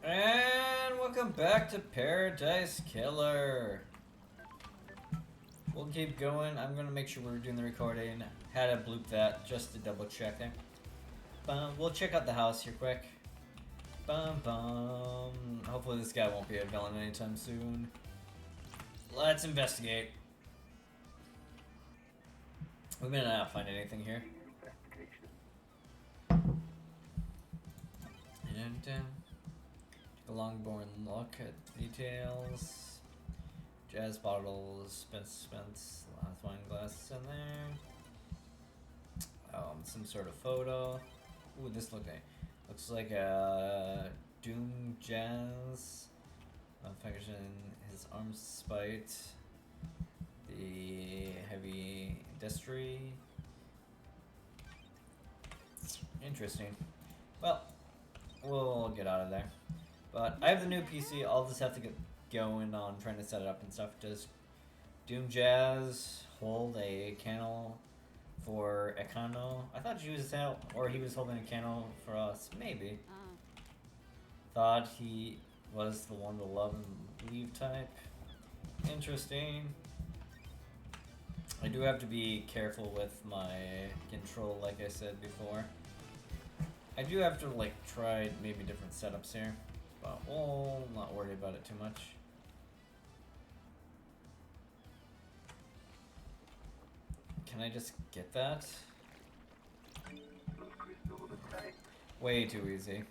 And welcome back to Paradise Killer. We'll keep going. I'm gonna make sure we're doing the recording. Had to bloop that just to double check it. We'll check out the house here quick. Hopefully this guy won't be a villain anytime soon. Let's investigate. We may not find anything here. And take a long-born look at details. Jazz bottles, Spence, last wine glasses in there. Some sort of photo. Ooh, this looks like a Doom Jazz. Fingers in his arms despite the heavy industry. Interesting. Well, we'll get out of there. But I have the new PC. I'll just have to get going on trying to set it up and stuff. Does Doom Jazz hold a candle for Ekano? I thought she was out, or he was holding a candle for us. Maybe. Thought he was the one to love and leave type. Interesting. I do have to be careful with my control, like I said before. I do have to like try maybe different setups here, but we'll not worry about it too much. Can I just get that? Way too easy.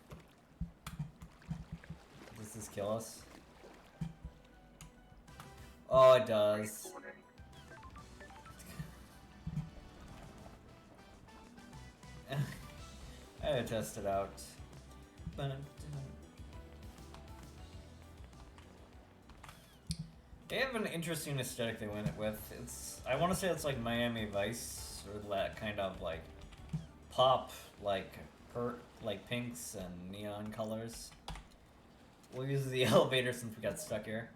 Does this kill us? Oh, it does. I had to test it out. They have an interesting aesthetic they went with. I want to say it's like Miami Vice, or that kind of like pop, like pinks and neon colors. We'll use the elevator since we got stuck here.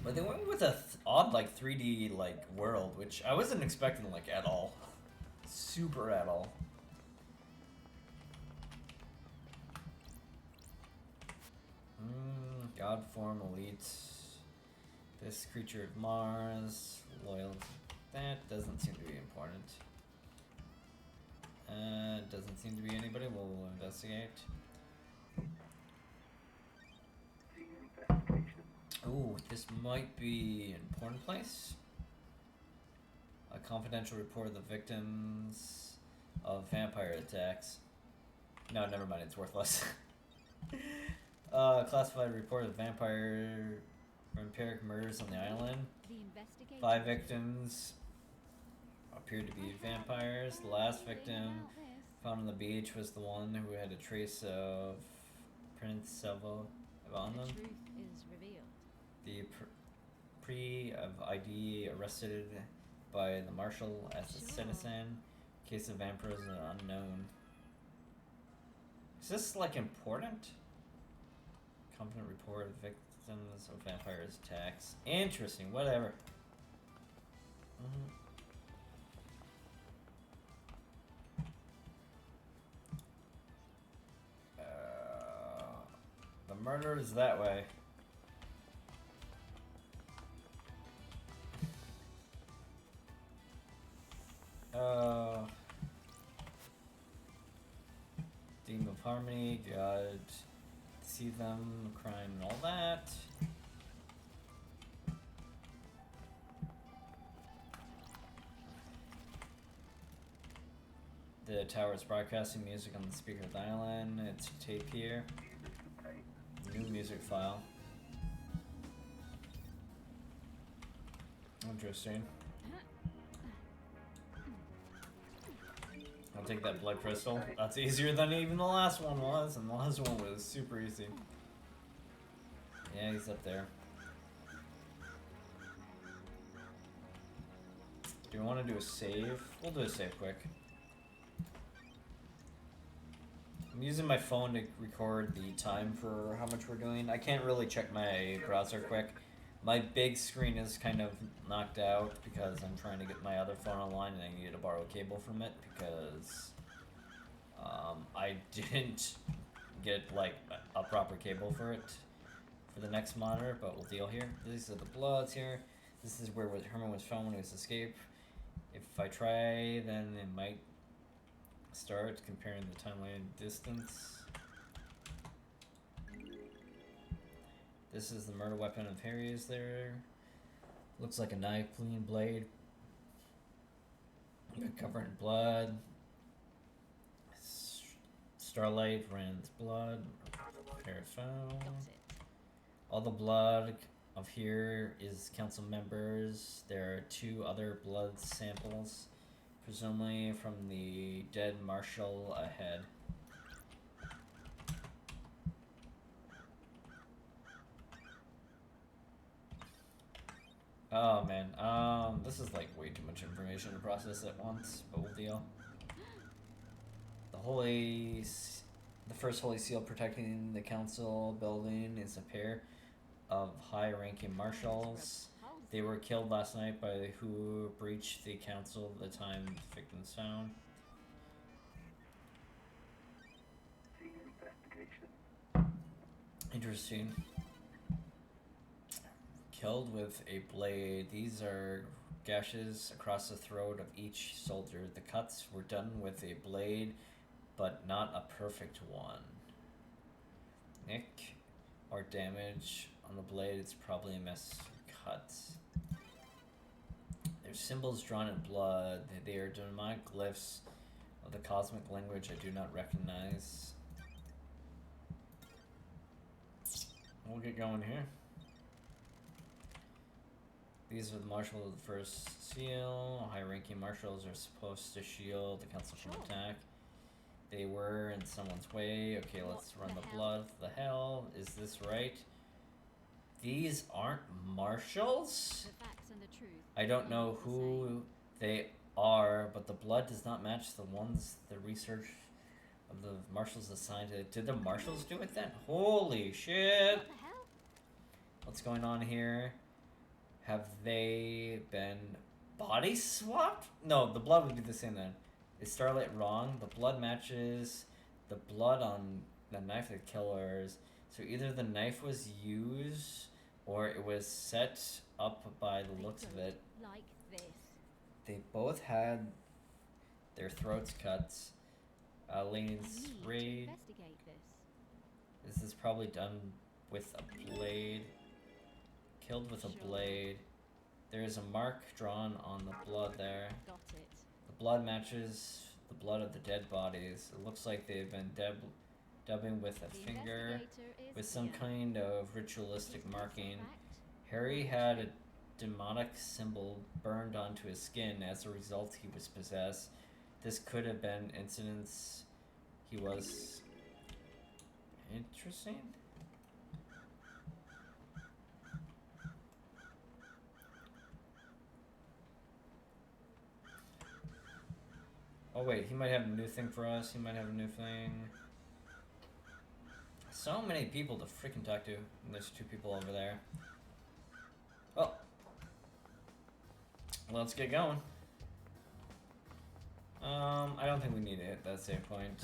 But they went with a odd like 3D like world, which I wasn't expecting like at all. Super at all. God form elite. This creature of Mars. Loyal. That doesn't seem to be important. Doesn't seem to be anybody. We'll investigate. Ooh, this might be an important place. A confidential report of the victims of vampire attacks. No, never mind, it's worthless. Classified report of vampiric murders on the island. 5 victims appeared to be vampires. The last victim found on the beach was the one who had a trace of Prince Selvo on them. The truth is revealed. The pre of ID arrested by the marshal as a citizen. Case of vampires are unknown. Is this like important? Competent report of victims of vampires attacks. Interesting, whatever. The murder is that way. Theme of harmony, God, see them, crime, and all that. The tower is broadcasting music on the speaker of the island. It's tape here. New music file. Interesting. I'll take that blood crystal. That's easier than even the last one was, and the last one was super easy. Yeah, he's up there. Do we want to do a save? We'll do a save quick. I'm using my phone to record the time for how much we're doing. I can't really check my browser quick. My big screen is kind of knocked out because I'm trying to get my other phone online and I needed to borrow a cable from it because I didn't get like a proper cable for it for the next monitor, but we'll deal here. These are the bloods here. This is where Herman was found when he was escaped. If I try, then it might start comparing the timeline distance. This is the murder weapon of Harry's there. Looks like a knife, clean blade. Covered in blood. Starlight ran its blood. Hair found. All the blood of here is council members. There are 2 other blood samples, presumably from the dead marshal ahead. Oh man, this is like way too much information to process at once, but we'll deal. The first holy seal protecting the council building is a pair of high-ranking marshals. They were killed last night by who breached the council at the time the victims found. Interesting. Killed with a blade. These are gashes across the throat of each soldier. The cuts were done with a blade, but not a perfect one. Nick or damage on the blade, it's probably a mess cut. There's symbols drawn in blood. They are demonic glyphs of the cosmic language I do not recognize. We'll get going here. These are the marshals of the first seal. High-ranking marshals are supposed to shield the council from attack. They were in someone's way. Okay, let's run the blood. The hell? Is this right? These aren't marshals? The facts and the truth. I don't know who they are, but the blood does not match the ones the research of the marshals assigned to it. Did the marshals do it then? Holy shit! What the hell? What's going on here? Have they been body swapped? No, the blood would be the same then. Is Starlight wrong? The blood matches the blood on the knife of the killers. So either the knife was used or it was set up by the looks of it. Like this. They both had their throats cut. Lane's raid. Investigate this. This is probably done with a blade. Killed with a blade. There is a mark drawn on the blood there. Got it. The blood matches the blood of the dead bodies. It looks like they've been dubbing with a finger, with some kind of ritualistic marking. Harry had a demonic symbol burned onto his skin. As a result, he was possessed. This could have been incidents he was... Interesting. Oh wait, he might have a new thing for us. He might have a new thing. So many people to freaking talk to. And there's 2 people over there. Oh. Let's get going. I don't think we need to hit that save point.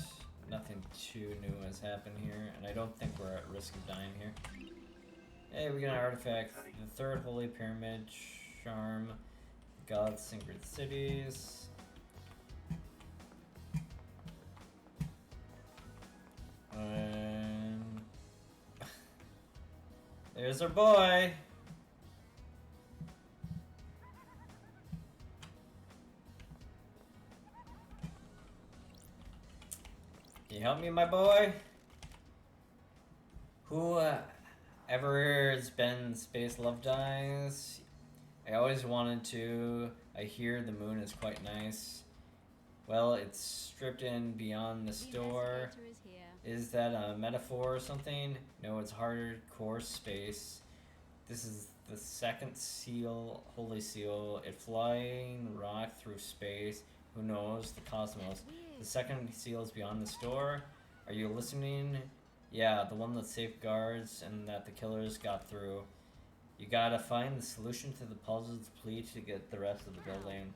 Nothing too new has happened here, and I don't think we're at risk of dying here. Hey, we got an artifact. The 3rd Holy Pyramid Charm. God's Sacred Cities. There's our boy. Can you help me, my boy? Who ever has been Space Love Dies? I always wanted to. I hear the moon is quite nice. Well, it's stripped in beyond the store. Is that a metaphor or something? No, it's hardcore space. This is the 2nd seal, Holy Seal. It flying rock through space. Who knows? The cosmos. The 2nd seal is beyond the store. Are you listening? Yeah, the one that safeguards and that the killers got through. You gotta find the solution to the puzzle's plea to get the rest of the building.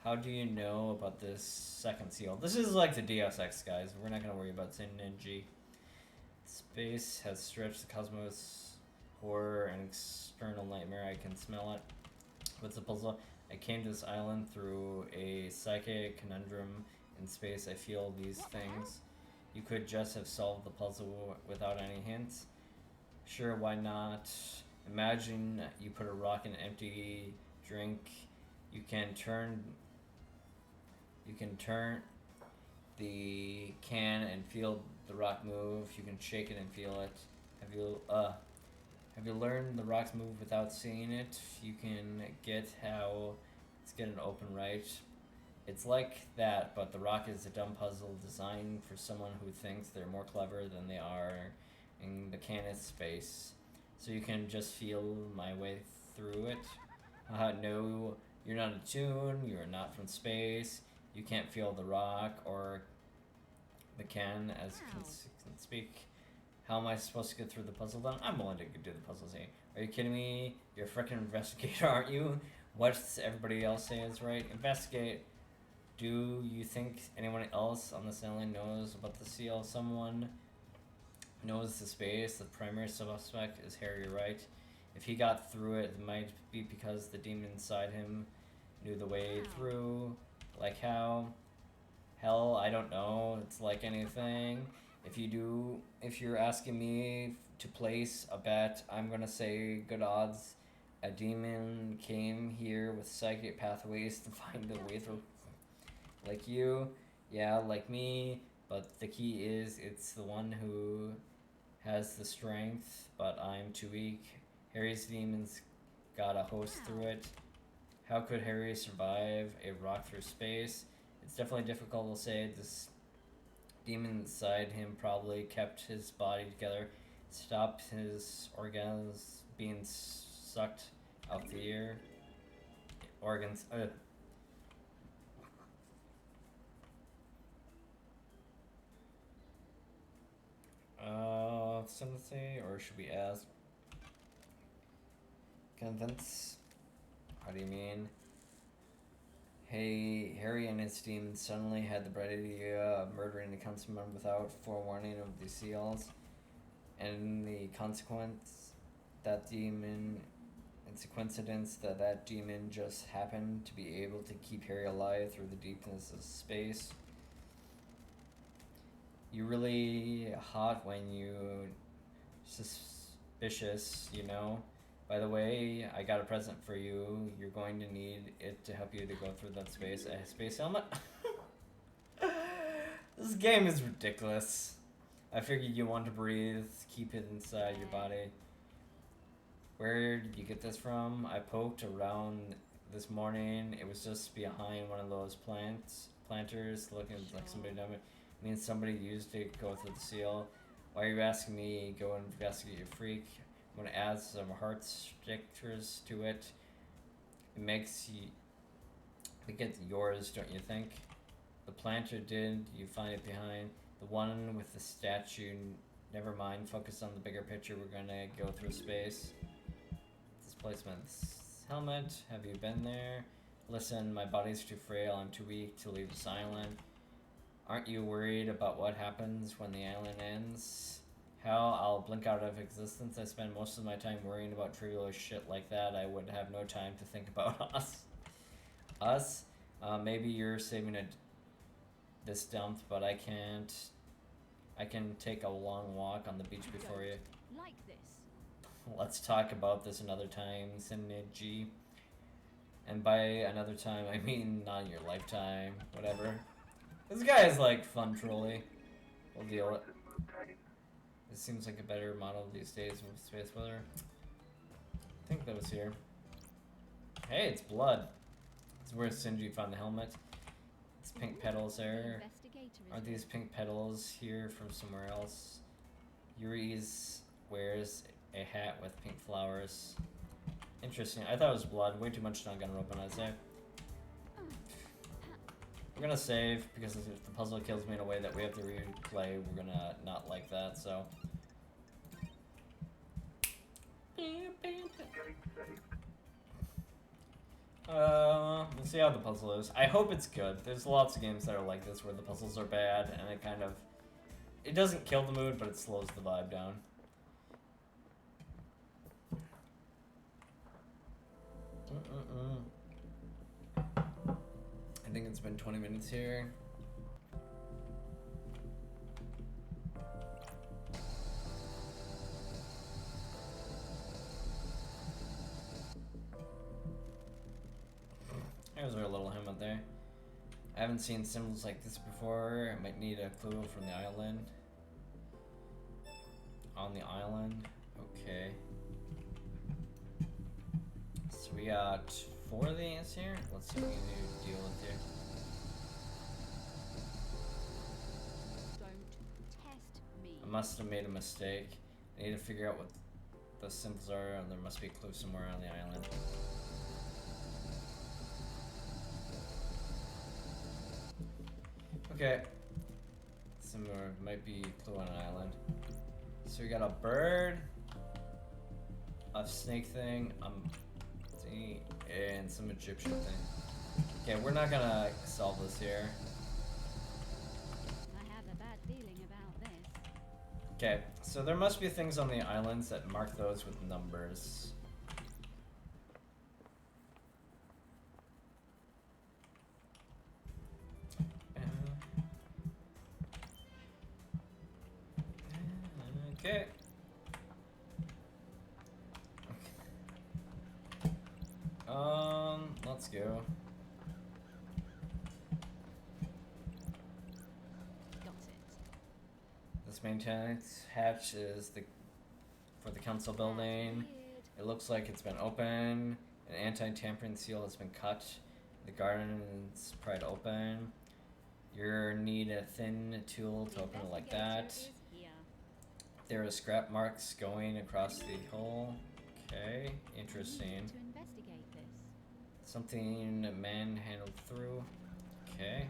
How do you know about this 2nd seal? This is like the Deus Ex, guys. We're not gonna worry about Sin Ninja. Space has stretched the cosmos, horror and external nightmare. I can smell it. What's the puzzle? I came to this island through a psychic conundrum in space. I feel these things. You could just have solved the puzzle without any hints. Sure, why not? Imagine you put a rock in an empty drink. You can turn the can and feel the rock move. You can shake it and feel it. Have you learned the rocks move without seeing it? You can get how it's getting open right. It's like that, but the rock is a dumb puzzle designed for someone who thinks they're more clever than they are in the can is space. So you can just feel my way through it. No, you're not a tune, you're not from space, you can't feel the rock or the can as can speak. How am I supposed to get through the puzzle then? I'm willing to do the puzzle scene. Are you kidding me? You're a freaking investigator, aren't you? What's everybody else say is right? Investigate. Do you think anyone else on this island knows about the seal? Someone knows the space. The primary suspect is Harry, right? If he got through it, it might be because the demon inside him knew the way through. Like how? Hell, I don't know. It's like anything. If you're asking me to place a bet, I'm gonna say good odds. A demon came here with psychic pathways to find the way through. Like you, yeah, like me, but the key is it's the one who has the strength, but I'm too weak. Harry's demons got a host through it. How could Harry survive a rock through space? It's definitely difficult to say. This demon inside him probably kept his body together, stopped his organs being sucked out the ear. Organs. Sympathy, or should we ask? Convince? How do you mean? Hey, Harry and his team suddenly had the bright idea of murdering the councilman without forewarning of the seals, and the consequence that demon. It's a coincidence that that demon just happened to be able to keep Harry alive through the deepness of space. You're really hot when you suspicious, you know. By the way, I got a present for you. You're going to need it to help you to go through that space. A space helmet? This game is ridiculous. I figured you want to breathe, keep it inside your body. Where did you get this from? I poked around this morning. It was just behind one of those planters, looking like somebody done it. Means somebody used it to go through the seal. Why are you asking me? Go investigate, you freak. I'm gonna add some heart stickers to it. It makes you. It gets yours, don't you think? The planter did. You find it behind the one with the statue. Never mind. Focus on the bigger picture. We're gonna go through space. Displacements. Helmet. Have you been there? Listen, my body's too frail. I'm too weak to leave this island. Aren't you worried about what happens when the island ends? Hell, I'll blink out of existence. I spend most of my time worrying about trivial shit like that. I would have no time to think about us. Us? Maybe you're saving this dump, but I can't. I can take a long walk on the beach before you. Like this. Let's talk about this another time, Synergy. And by another time, I mean not in your lifetime. Whatever. This guy is like fun trolly. We'll deal with it. This seems like a better model these days with space weather. I think that was here. Hey, it's blood. This is where Sinji found the helmet. It's pink petals there. Are these pink petals here from somewhere else? Yuri's wears a hat with pink flowers. Interesting. I thought it was blood. Way too much non-gun open, I'd say. We're gonna save, because if the puzzle kills me in a way that we have to replay, we're gonna not like that, so. We'll see how the puzzle is. I hope it's good. There's lots of games that are like this where the puzzles are bad, and it doesn't kill the mood, but it slows the vibe down. I think it's been 20 minutes here. There's our little him up there. I haven't seen symbols like this before. I might need a clue from the island. On the island. Okay. So we got 4 of these here. Let's see what we can do deal with here. Don't test me. I must have made a mistake. I need to figure out what the symbols are, and there must be a clue somewhere on the island. Okay. Somewhere might be a clue on an island. So we got a bird, a snake thing, and some Egyptian thing. Okay, we're not gonna solve this here. I have a bad feeling about this. Okay, so there must be things on the islands that mark those with numbers. Okay. Let's go. Got it. This maintenance hatch is for the council building. Weird. It looks like it's been open. An anti-tampering seal has been cut. The garden's pried open. You need a thin tool to open it like that. Investigator is here. There are scrap marks going across the hole. Okay, interesting. We need to investigate this. Something a man handled through. Okay.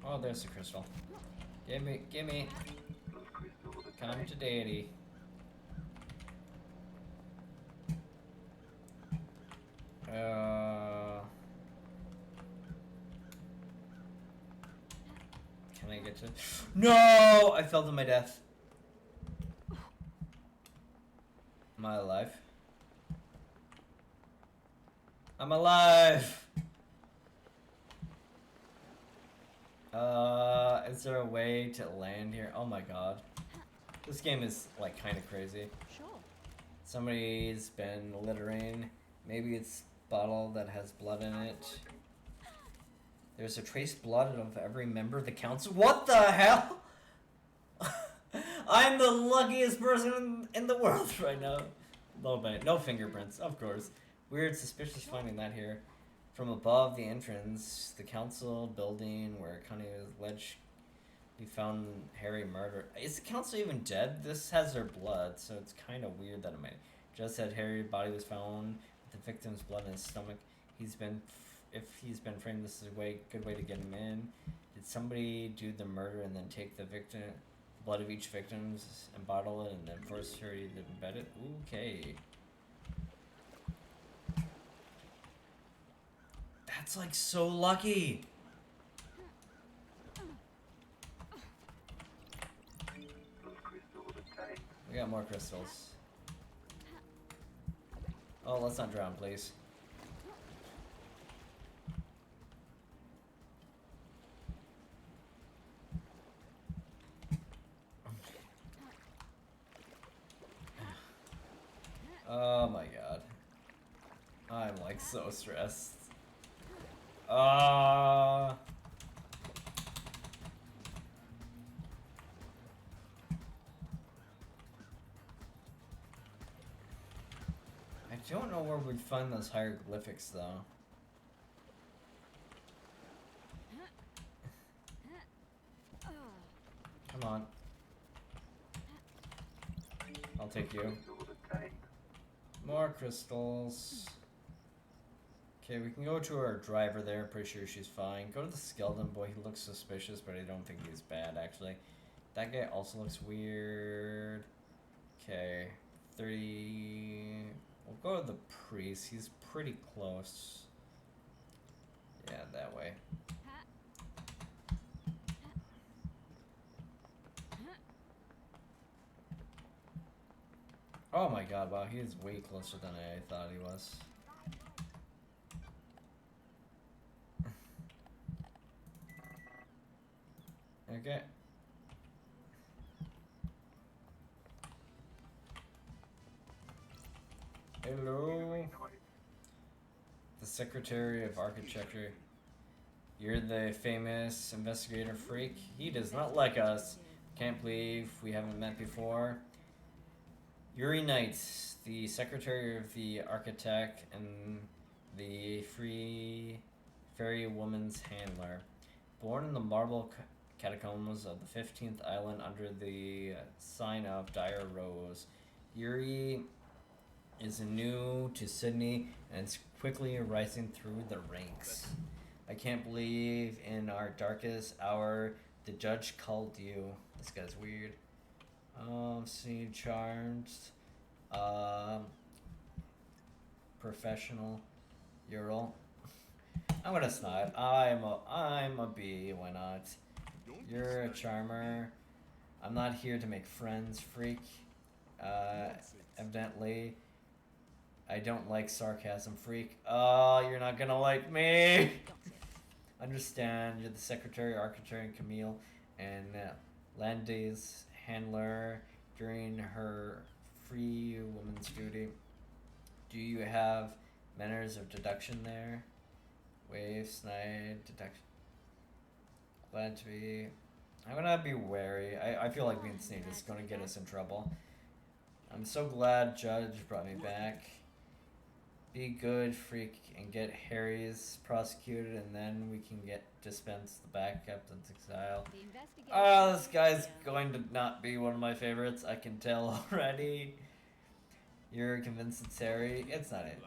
Oh, there's the crystal. Gimme. Come to deity. Can I get to? No! I fell to my death. Am I alive? I'm alive! Is there a way to land here? Oh my god. This game is, like, kind of crazy. Sure. Somebody's been littering. Maybe it's a bottle that has blood in it. There's a trace blood of every member of the council. What the hell? I'm the luckiest person in the world right now. No fingerprints, of course. Weird, suspicious finding that here. From above the entrance, the council building where Connie was alleged he found Harry murdered. Is the council even dead? This has their blood, so it's kind of weird that it might. Just said Harry's body was found with the victim's blood in his stomach. If he's been framed, this is a good way to get him in. Did somebody do the murder and then take the blood of each victim and bottle it and then force Harry to embed it? Okay. That's like so lucky. We got more crystals. Oh, let's not drown, please. Oh my god. I'm like so stressed. I don't know where we'd find those hieroglyphics though. Come on. I'll take you. More crystals. Okay, we can go to our driver there. Pretty sure she's fine. Go to the skeleton boy. He looks suspicious, but I don't think he's bad, actually. That guy also looks weird. Okay. 30... We'll go to the priest. He's pretty close. Yeah, that way. Oh my god, wow, he is way closer than I thought he was. Okay. Hello. The Secretary of Architecture. You're the famous investigator freak. He does not like us. Can't believe we haven't met before. Yuri Knight, the Secretary of the Architect and the Free Fairy Woman's Handler. Born in the marble catacombs of the 15th island under the sign of Dire Rose, Yuri is new to Sydney and is quickly rising through the ranks. I can't believe in our darkest hour the judge called you. This guy's weird. See, charmed. Professional. Ural. I'm gonna snide. I'm a B. Why not? You're a charmer. I'm not here to make friends, freak. Evidently, I don't like sarcasm, freak. Oh, you're not gonna like me. Understand, you're the secretary, architect, and Camille, and Landy's handler during her free woman's duty. Do you have manners of deduction there? Wave, snide, deduction. Glad to be. I'm gonna be wary. I feel like being sneaked is gonna get us in trouble. I'm so glad Judge brought me back. Be good, freak, and get Harry's prosecuted, and then we can get dispense the back Captain's exile. Oh, this guy's going to not be one of my favorites. I can tell already. You're convinced it's Harry. It's not it.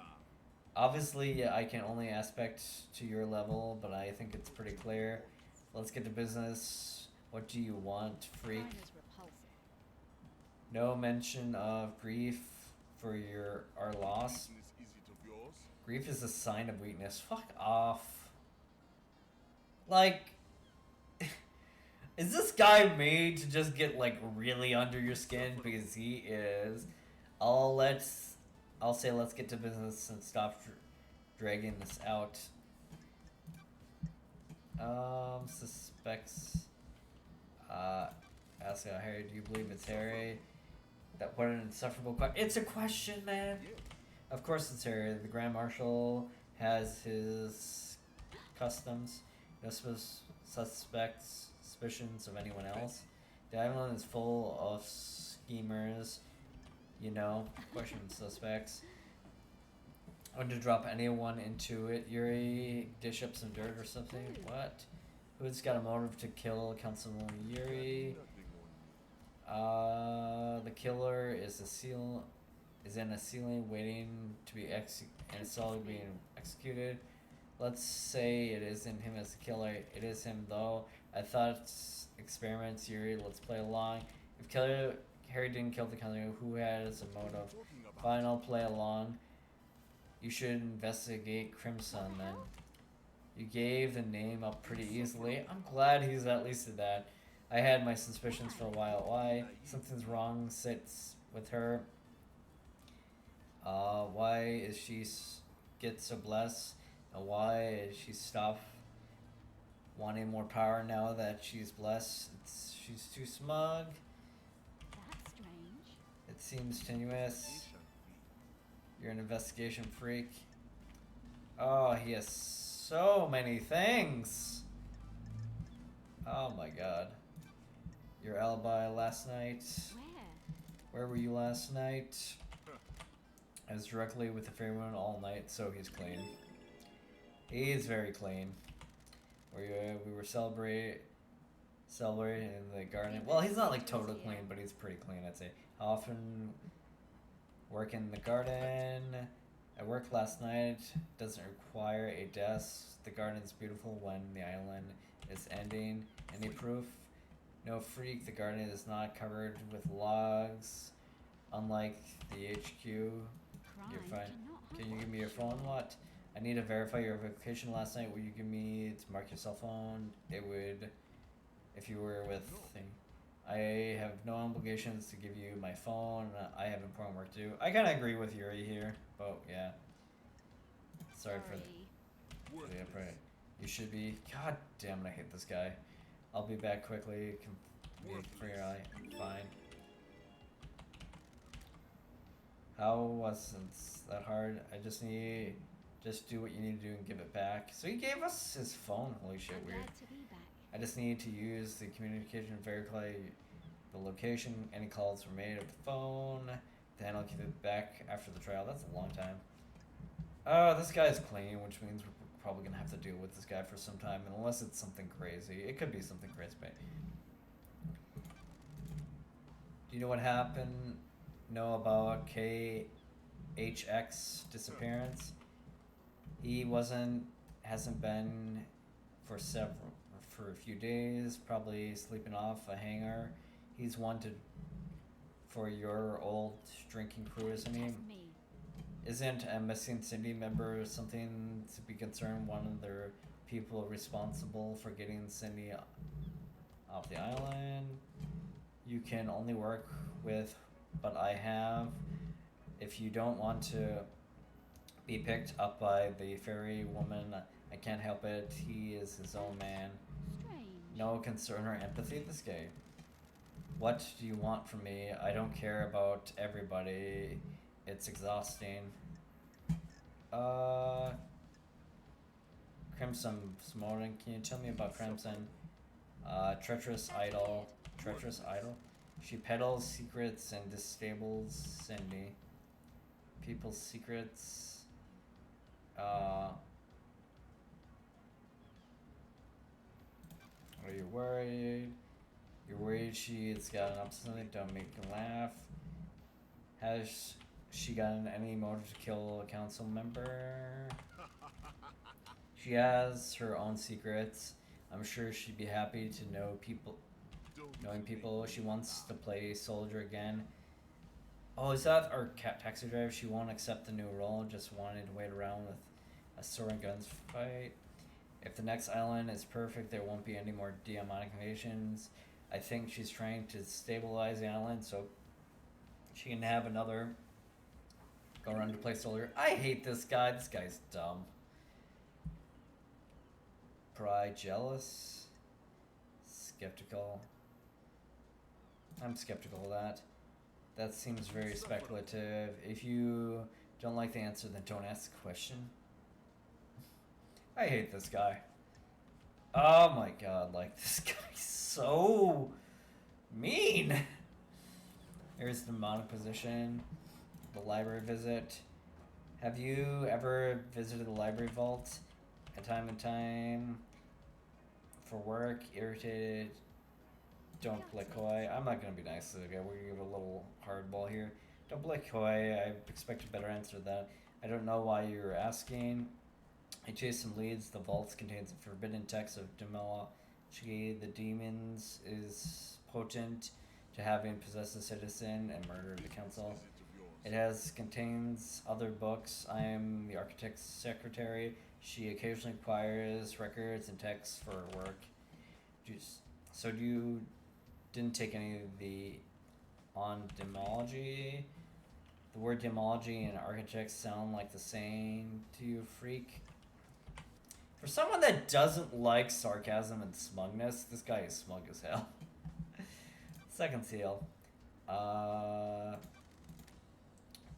Obviously, I can only aspect to your level, but I think it's pretty clear. Let's get to business. What do you want, freak? No mention of grief for our loss. Grief is a sign of weakness. Fuck off. Like, is this guy made to just get like really under your skin? Because he is. I'll say let's get to business and stop dragging this out. Suspects. Ask Harry, do you believe it's Harry? That what an insufferable question. It's a question, man. Of course it's Harry. The Grand Marshal has his customs. No suspicions of anyone else. The island is full of schemers. You know, question suspects. I want to drop anyone into it. Yuri, dish up some dirt or something. What? Who's got a motive to kill Councilman Yuri? The killer is in a ceiling waiting to be being executed. Let's say it isn't him as the killer. It is him though. I thought it's experiments, Yuri. Let's play along. If Harry didn't kill the killer, who has a motive? Fine, I'll play along. You should investigate Crimson then. You gave the name up pretty easily. I'm glad he's at least did that. I had my suspicions for a while. Why? Something's wrong sits with her. Why is she get so blessed? And why is she stop wanting more power now that she's blessed? She's too smug. That's strange. It seems tenuous. You're an investigation freak. Oh, he has so many things. Oh my god. Your alibi last night. Where were you last night? I was directly with the fairy woman all night, so he's clean. He's very clean. We were celebrating in the garden. Well, he's not like totally clean, but he's pretty clean, I'd say. How often work in the garden? I worked last night. Doesn't require a desk. The garden's beautiful when the island is ending. Any proof? No, freak. The garden is not covered with logs. Unlike the HQ. You're fine. Can you give me your phone? What? I need to verify your location last night. Will you give me to mark your cell phone? It would, if you were with thing. I have no obligations to give you my phone. I have important work to do. I kind of agree with Yuri here, but yeah. Sorry for the upright. You should be. God damn it, I hate this guy. I'll be back quickly. For your eye. Fine. How wasn't that hard? I just need. Just do what you need to do and give it back. So he gave us his phone. Holy shit, I'm weird. glad to be back. I just need to use the communication to verify the location. Any calls were made of the phone. Then I'll give it back after the trial. That's a long time. This guy's clean, which means we're probably gonna have to deal with this guy for some time, unless it's something crazy. It could be something crazy, but do you know what happened? Know about KHX disappearance? He hasn't been for a few days, probably sleeping off a hangar. He's wanted for your old drinking crew, isn't he? Test me. Isn't a missing Cindy member something to be concerned? One of the people responsible for getting Cindy off the island. You can only work with what I have. If you don't want to be picked up by the fairy woman, I can't help it. He is his own man. Strange. No concern or empathy, this guy. What do you want from me? I don't care about everybody. It's exhausting. Crimson Smoldering. Can you tell me about Crimson? Treacherous Idol. Treacherous Idol? She peddles secrets and disables Cindy. People's secrets. Are you worried? You're worried she's got an obsession. Don't make her laugh. Has she gotten any motive to kill a council member? She has her own secrets. I'm sure she'd be happy to know people. Knowing people. She wants to play soldier again. Oh, is that our taxi driver? She won't accept the new role. Just wanted to wait around with a sword and guns fight. If the next island is perfect, there won't be any more demonic invasions. I think she's trying to stabilize the island so she can have another go around to play soldier. I hate this guy. This guy's dumb. Pride, jealous, skeptical. I'm skeptical of that. That seems very speculative. If you don't like the answer, then don't ask the question. I hate this guy. Oh my god, like, this guy's so mean. Here's the demonic position. The library visit. Have you ever visited the library vault at time and time for work? Irritated? Don't play coy. I'm not gonna be nice to the guy. We're gonna give a little hardball here. Don't play coy. I expect a better answer than that. I don't know why you're asking. I chased some leads. The vault contains a forbidden text of Demology. The demons is potent to having possessed a citizen and murdered the council. It contains other books. I am the architect's secretary. She occasionally acquires records and texts for her work. So you didn't take any of the on demology? The word demology and architect sound like the same to you, freak? For someone that doesn't like sarcasm and smugness, this guy is smug as hell. Second seal.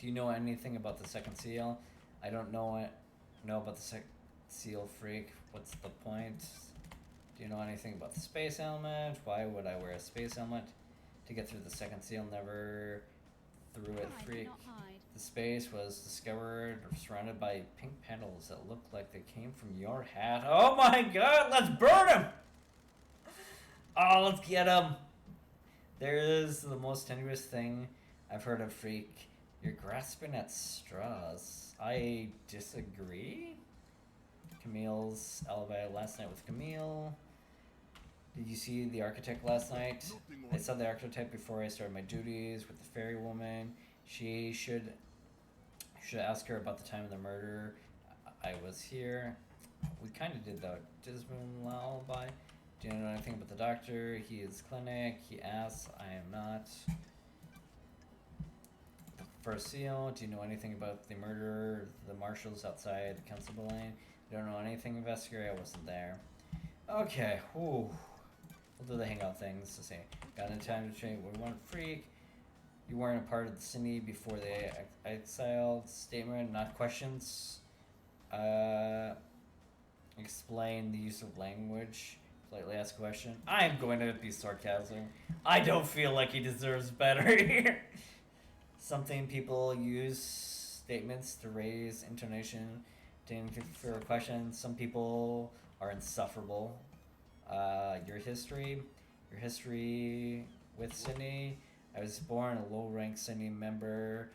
Do you know anything about the second seal? I don't know about the second seal, freak. What's the point? Do you know anything about the space helmet? Why would I wear a space helmet? To get through the second seal, never through it, freak. The space was discovered surrounded by pink petals that looked like they came from your hat. Oh my god, let's burn him! Oh, let's get him! There is the most tenuous thing I've heard of, freak. You're grasping at straws. I disagree. Camille's alibi last night with Camille. Did you see the architect last night? I saw the architect before I started my duties with the fairy woman. She should ask her about the time of the murder. I was here. We kind of did the Dismal alibi. Do you know anything about the doctor? He is clinic. He asks. I am not. The first seal. Do you know anything about the murder? The marshals outside the council building. You don't know anything, investigator. I wasn't there. Okay. Whew. We'll do the hangout things. Let's see. Got in time to train. We want freak. You weren't a part of the city before they exiled. Statement, not questions. Explain the use of language. Politely ask a question. I'm going to be sarcastic. I don't feel like he deserves better here. Something people use statements to raise intonation, to for questions. Some people are insufferable. Your history with Sydney. I was born a low-ranked Sydney member,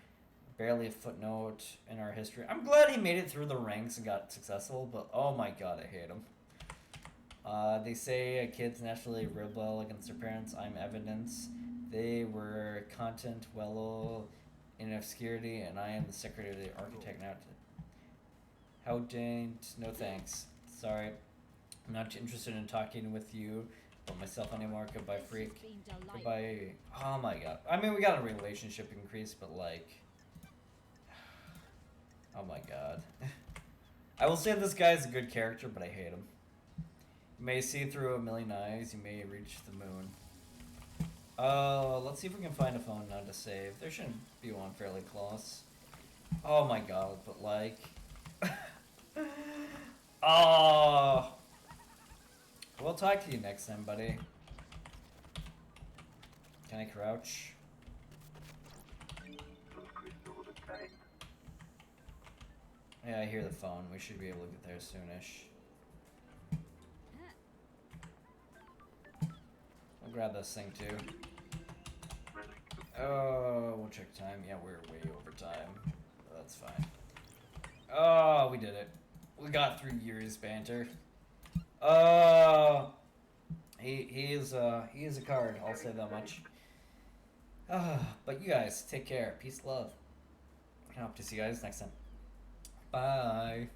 barely a footnote in our history. I'm glad he made it through the ranks and got successful, but oh my god, I hate him. They say kids naturally rebel against their parents. I'm evidence. They were content well in obscurity, and I am the secretary of the architect now. How didn't? No thanks. Sorry. I'm not interested in talking with you about myself anymore. Goodbye, freak. Goodbye. Oh my god. I mean, we got a relationship increase, but like... Oh my god. I will say this guy's a good character, but I hate him. You may see through a million eyes. You may reach the moon. Let's see if we can find a phone now to save. There shouldn't be one fairly close. Oh my god, but like... Oh... We'll talk to you next time, buddy. Can I crouch? Yeah, I hear the phone. We should be able to get there soonish. I'll grab this thing too. Oh, we'll check time. Yeah, we're way over time. That's fine. Oh, we did it. We got through Yuri's banter. He is a card. I'll say that much. But you guys take care. Peace, love. I hope to see you guys next time. Bye.